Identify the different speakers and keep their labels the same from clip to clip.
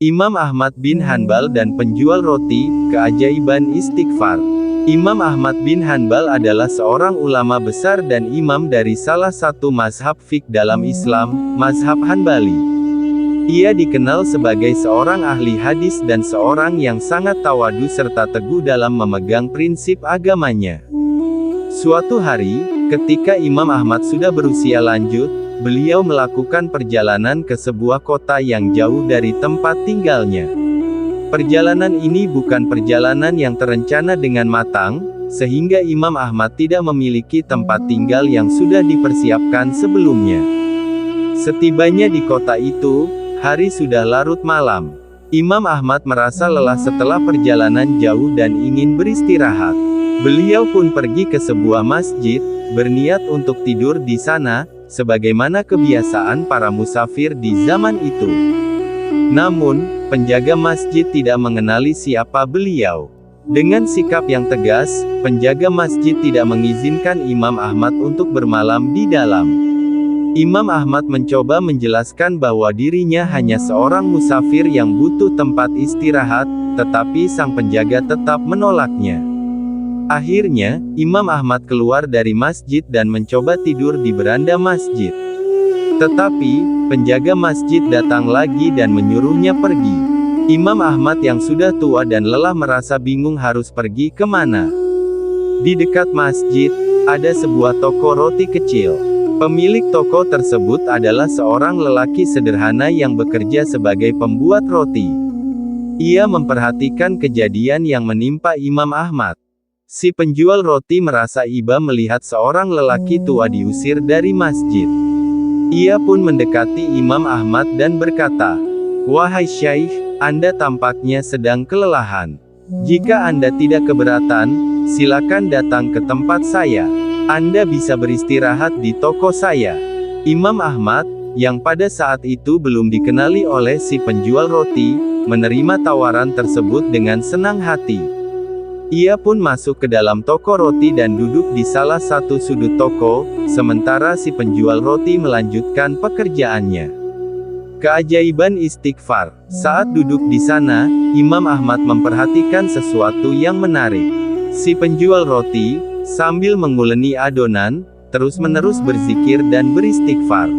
Speaker 1: Imam Ahmad bin Hanbal dan penjual roti, keajaiban istighfar. Imam Ahmad bin Hanbal adalah seorang ulama besar dan imam dari salah satu mazhab fiqh dalam Islam, mazhab Hanbali. Ia dikenal sebagai seorang ahli hadis dan seorang yang sangat tawadu serta teguh dalam memegang prinsip agamanya. Suatu hari, ketika Imam Ahmad sudah berusia lanjut, beliau melakukan perjalanan ke sebuah kota yang jauh dari tempat tinggalnya. Perjalanan ini bukan perjalanan yang terencana dengan matang, sehingga Imam Ahmad tidak memiliki tempat tinggal yang sudah dipersiapkan sebelumnya. Setibanya di kota itu, hari sudah larut malam. Imam Ahmad merasa lelah setelah perjalanan jauh dan ingin beristirahat. Beliau pun pergi ke sebuah masjid, berniat untuk tidur di sana, sebagaimana kebiasaan para musafir di zaman itu. Namun, penjaga masjid tidak mengenali siapa beliau. Dengan sikap yang tegas, penjaga masjid tidak mengizinkan Imam Ahmad untuk bermalam di dalam. Imam Ahmad mencoba menjelaskan bahwa dirinya hanya seorang musafir yang butuh tempat istirahat, tetapi sang penjaga tetap menolaknya. Akhirnya, Imam Ahmad keluar dari masjid dan mencoba tidur di beranda masjid. Tetapi, penjaga masjid datang lagi dan menyuruhnya pergi. Imam Ahmad yang sudah tua dan lelah merasa bingung harus pergi kemana. Di dekat masjid, ada sebuah toko roti kecil. Pemilik toko tersebut adalah seorang lelaki sederhana yang bekerja sebagai pembuat roti. Ia memperhatikan kejadian yang menimpa Imam Ahmad. Si penjual roti merasa iba melihat seorang lelaki tua diusir dari masjid. Ia pun mendekati Imam Ahmad dan berkata, "Wahai Syaikh, Anda tampaknya sedang kelelahan. Jika Anda tidak keberatan, silakan datang ke tempat saya. Anda bisa beristirahat di toko saya." Imam Ahmad, yang pada saat itu belum dikenali oleh si penjual roti, menerima tawaran tersebut dengan senang hati. Ia pun masuk ke dalam toko roti dan duduk di salah satu sudut toko, sementara si penjual roti melanjutkan pekerjaannya. Keajaiban istighfar. Saat duduk di sana, Imam Ahmad memperhatikan sesuatu yang menarik. Si penjual roti, sambil menguleni adonan, terus-menerus berzikir dan beristighfar.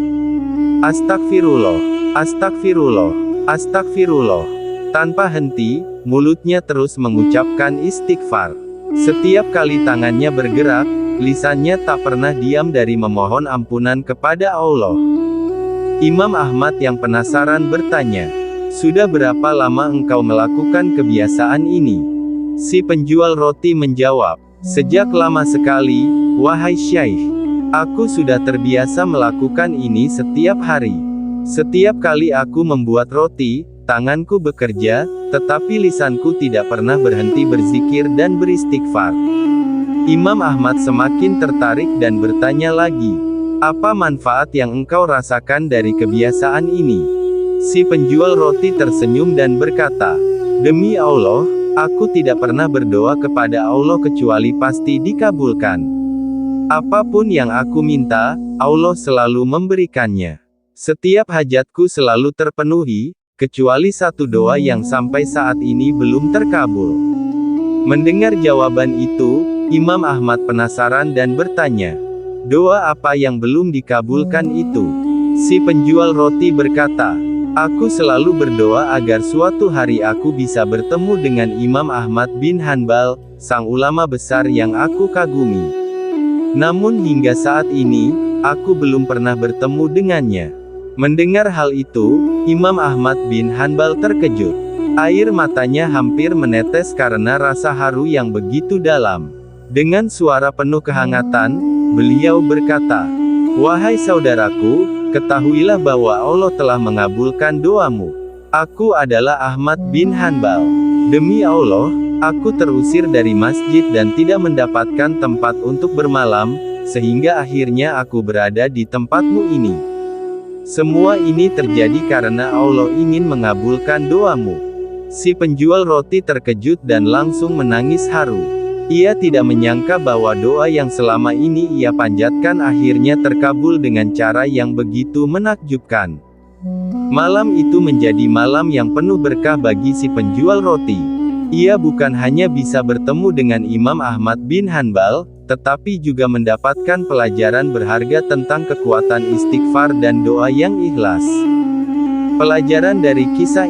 Speaker 1: Astagfirullah, astagfirullah, astagfirullah. Tanpa henti, mulutnya terus mengucapkan istighfar. Setiap kali tangannya bergerak, lisannya tak pernah diam dari memohon ampunan kepada Allah. Imam Ahmad yang penasaran bertanya, "Sudah berapa lama engkau melakukan kebiasaan ini?" Si penjual roti menjawab, "Sejak lama sekali, wahai Syaikh. Aku sudah terbiasa melakukan ini setiap hari. Setiap kali aku membuat roti, tanganku bekerja, tetapi lisanku tidak pernah berhenti berzikir dan beristighfar." Imam Ahmad semakin tertarik dan bertanya lagi, "Apa manfaat yang engkau rasakan dari kebiasaan ini?" Si penjual roti tersenyum dan berkata, "Demi Allah, aku tidak pernah berdoa kepada Allah kecuali pasti dikabulkan. Apapun yang aku minta, Allah selalu memberikannya. Setiap hajatku selalu terpenuhi, kecuali satu doa yang sampai saat ini belum terkabul." Mendengar jawaban itu, Imam Ahmad penasaran dan bertanya, "Doa apa yang belum dikabulkan itu?" Si penjual roti berkata, "Aku selalu berdoa agar suatu hari aku bisa bertemu dengan Imam Ahmad bin Hanbal, sang ulama besar yang aku kagumi. Namun hingga saat ini, aku belum pernah bertemu dengannya." Mendengar hal itu, Imam Ahmad bin Hanbal terkejut. Air matanya hampir menetes karena rasa haru yang begitu dalam. Dengan suara penuh kehangatan, beliau berkata, "Wahai saudaraku, ketahuilah bahwa Allah telah mengabulkan doamu. Aku adalah Ahmad bin Hanbal. Demi Allah, aku terusir dari masjid dan tidak mendapatkan tempat untuk bermalam, sehingga akhirnya aku berada di tempatmu ini. Semua ini terjadi karena Allah ingin mengabulkan doamu." Si penjual roti terkejut dan langsung menangis haru. Ia tidak menyangka bahwa doa yang selama ini ia panjatkan akhirnya terkabul dengan cara yang begitu menakjubkan. Malam itu menjadi malam yang penuh berkah bagi si penjual roti. Ia bukan hanya bisa bertemu dengan Imam Ahmad bin Hanbal, tetapi juga mendapatkan pelajaran berharga tentang kekuatan istighfar dan doa yang ikhlas. Pelajaran dari kisah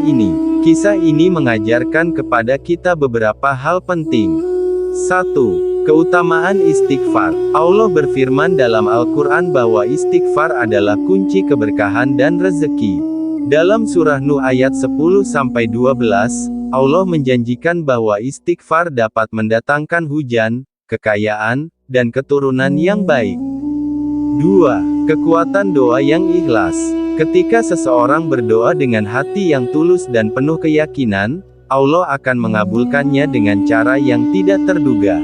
Speaker 1: ini mengajarkan kepada kita beberapa hal penting. 1. Keutamaan istighfar. Allah berfirman dalam Al-Quran bahwa istighfar adalah kunci keberkahan dan rezeki. Dalam surah Nuh ayat 10-12, Allah menjanjikan bahwa istighfar dapat mendatangkan hujan, kekayaan, dan keturunan yang baik. 2. Kekuatan doa yang ikhlas. Ketika seseorang berdoa dengan hati yang tulus dan penuh keyakinan, Allah akan mengabulkannya dengan cara yang tidak terduga.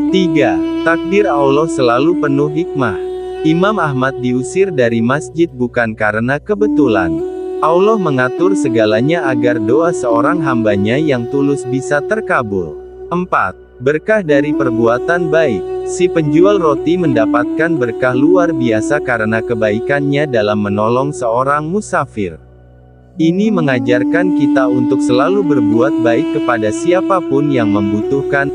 Speaker 1: 3. Takdir Allah selalu penuh hikmah. Imam Ahmad diusir dari masjid bukan karena kebetulan. Allah mengatur segalanya agar doa seorang hambanya yang tulus bisa terkabul. 4. Berkah dari perbuatan baik. Si penjual roti mendapatkan berkah luar biasa karena kebaikannya dalam menolong seorang musafir. Ini mengajarkan kita untuk selalu berbuat baik kepada siapapun yang membutuhkan.